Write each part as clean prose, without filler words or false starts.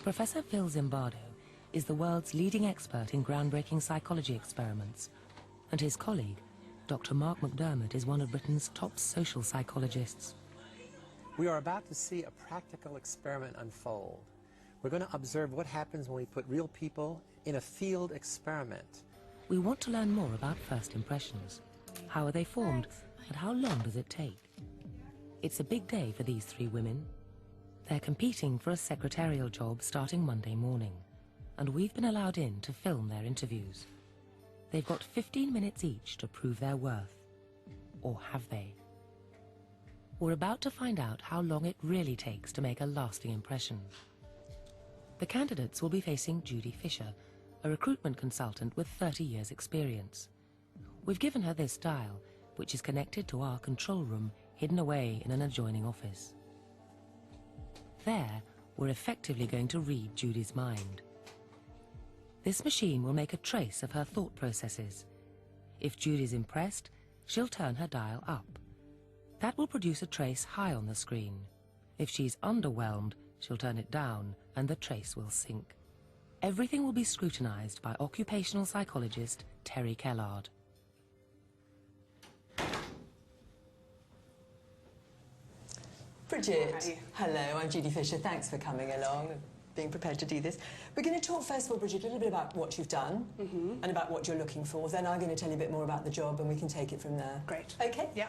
Professor Phil Zimbardo is the world's leading expert in groundbreaking psychology experiments, and his colleague, Dr. Mark McDermott, is one of Britain's top social psychologists. We are about to see a practical experiment unfold. We're going to observe what happens when we put real people in a field experiment. We want to learn more about first impressions. How are they formed, and how long does it take? It's a big day for these three women. They're competing for a secretarial job starting Monday morning, and we've been allowed in to film their interviews. They've got 15 minutes each to prove their worth. Or have they? We're about to find out how long it really takes to make a lasting impression. The candidates will be facing Judy Fisher, a recruitment consultant with 30 years' experience. We've given her this dial, which is connected to our control room hidden away in an adjoining office. There, we're effectively going to read Judy's mind. This machine will make a trace of her thought processes. If Judy's impressed, she'll turn her dial up. That will produce a trace high on the screen. If she's underwhelmed, she'll turn it down and the trace will sink. Everything will be scrutinized by occupational psychologist Terry Kellard. Bridget, hello, I'm Judy Fisher. Thanks for coming along and being prepared to do this. We're going to talk first of all, Bridget, a little bit about what you've done and about what you're looking for. Then I'm going to tell you a bit more about the job and we can take it from there. Great. OK? Yeah.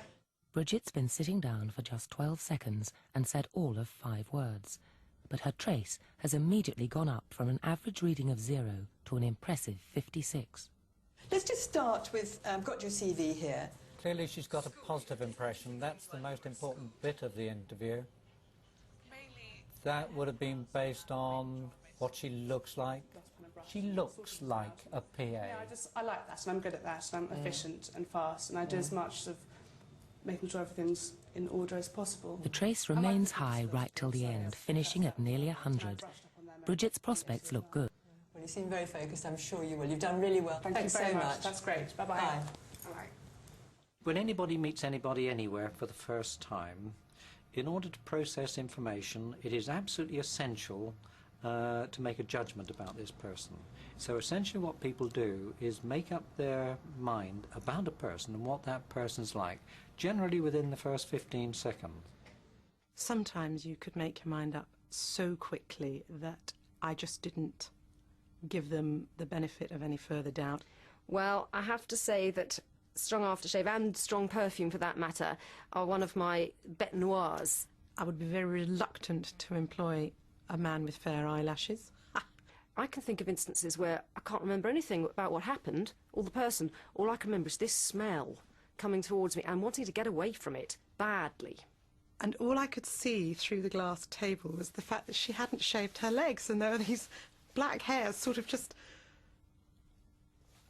Bridget's been sitting down for just 12 seconds and said all of 5 words. But her trace has immediately gone up from an average reading of 0 to an impressive 56. Let's just start with, I've got your CV here. Clearly she's got a positive impression. That's the most important bit of the interview. That would have been based on what she looks like. She looks like a PA. Yeah, I like that, and I'm good at that, and I'm efficient and fast, and I do as much of making sure everything's in order as possible. The trace remains high right till the end, finishing at nearly 100. Bridget's prospects look good. Well, you seem very focused. I'm sure you will. You've done really well. Thank you very much. That's great. Bye-bye. Bye. Bye. When anybody meets anybody anywhere for the first time, in order to process information, it is absolutely essential to make a judgment about this person. So essentially what people do is make up their mind about a person and what that person's like, generally within the first 15 seconds. Sometimes you could make your mind up so quickly that I just didn't give them the benefit of any further doubt. Well, I have to say that strong aftershave and strong perfume, for that matter, are one of my bête noires. I would be very reluctant to employ a man with fair eyelashes. I can think of instances where I can't remember anything about what happened, or the person. All I can remember is this smell coming towards me and wanting to get away from it badly. And all I could see through the glass table was the fact that she hadn't shaved her legs, and there were these black hairs sort of just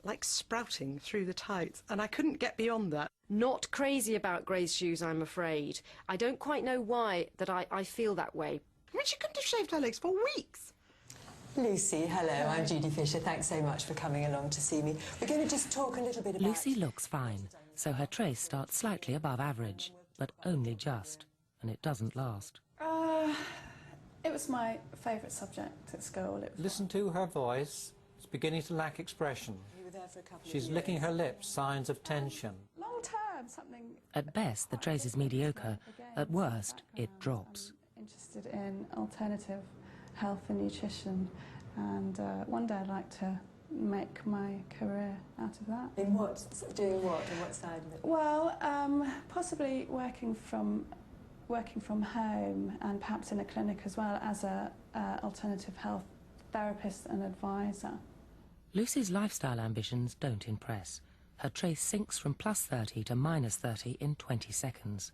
like sprouting through the tights, and I couldn't get beyond that. Not crazy about Gray's shoes, I'm afraid. I don't quite know why that I feel that way. I mean, she couldn't have shaved her legs for weeks. Lucy, hello, I'm Judy Fisher. Thanks so much for coming along to see me. We're going to just talk a little bit about... Lucy looks fine, so her trace starts slightly above average, but only just, and it doesn't last. It was my favourite subject at school. Listen to her voice. It's beginning to lack expression. She's licking her lips, signs of tension. Long term, something... At best, the trace is mediocre. At worst, it drops. Interested in alternative health and nutrition, and one day I'd like to make my career out of that. In what? Doing what? On what side of it? Well, possibly working from home, and perhaps in a clinic as well, as a alternative health therapist and advisor. Lucy's lifestyle ambitions don't impress. Her trace sinks from +30 to -30 in 20 seconds.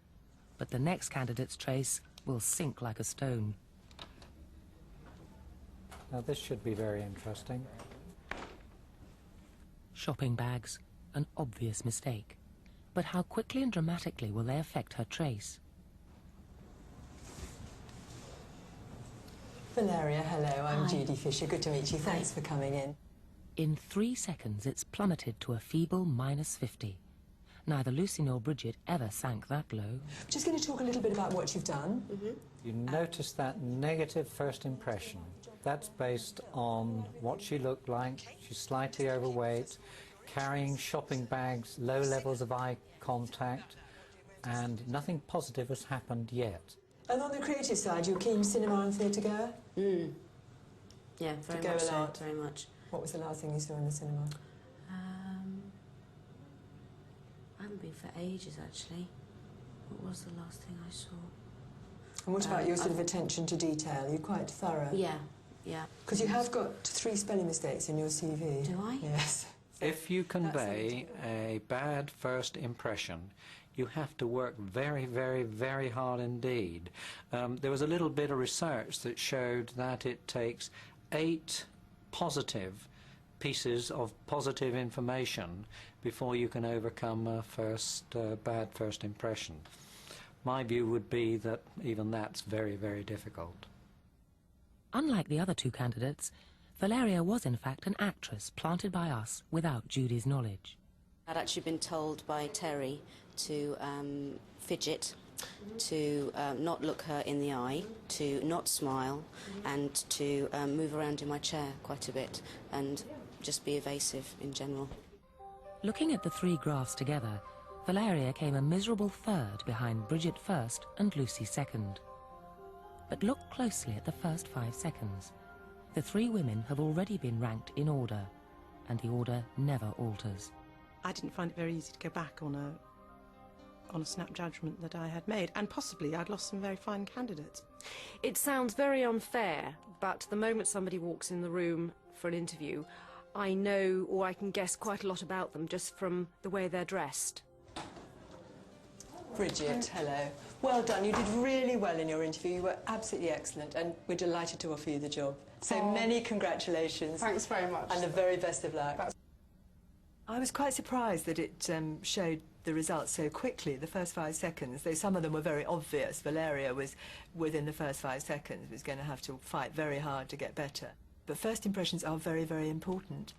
But the next candidate's trace will sink like a stone. Now this should be very interesting. Shopping bags, an obvious mistake. But how quickly and dramatically will they affect her trace? Valeria, hello, I'm Judy Fisher. Good to meet you. Thanks for coming in. In 3 seconds, it's plummeted to a feeble -50. Neither Lucy nor Bridget ever sank that low. Just going to talk a little bit about what you've done. You notice that negative first impression. That's based on what she looked like. She's slightly overweight, carrying shopping bags, low levels of eye contact, and nothing positive has happened yet. And on the creative side, you're keen cinema and theatre goer? Yeah, very go much a so, lot. very much. What was the last thing you saw in the cinema? I haven't been for ages, actually. What was the last thing I saw? And what about your sort of attention to detail? You're quite thorough. Yeah, yeah. Because you have got 3 spelling mistakes in your CV. Do I? Yes. If you convey a bad first impression, you have to work very, very, very hard indeed. There was a little bit of research that showed that it takes 8 positive pieces of positive information before you can overcome a bad first impression. My view would be that even that's very, very difficult. Unlike the other 2 candidates, Valeria was in fact an actress planted by us without Judy's knowledge. I'd actually been told by Terry to fidget, to not look her in the eye, to not smile, and to move around in my chair quite a bit, and just be evasive in general. Looking at the 3 graphs together, Valeria came a miserable 3rd behind Bridget 1st and Lucy 2nd. But look closely at the first 5 seconds. The 3 women have already been ranked in order, and the order never alters. I didn't find it very easy to go back on a snap judgment that I had made, and possibly I'd lost some very fine candidates. It sounds very unfair, but the moment somebody walks in the room for an interview, I know, or I can guess quite a lot about them just from the way they're dressed. Bridget, hello. Well done. You did really well in your interview. You were absolutely excellent, and we're delighted to offer you the job. So many congratulations. Thanks very much. And the very best of luck. I was quite surprised that it showed the results so quickly, the first 5 seconds, though some of them were very obvious. Valeria was, within the first 5 seconds, was going to have to fight very hard to get better. But first impressions are very, very important.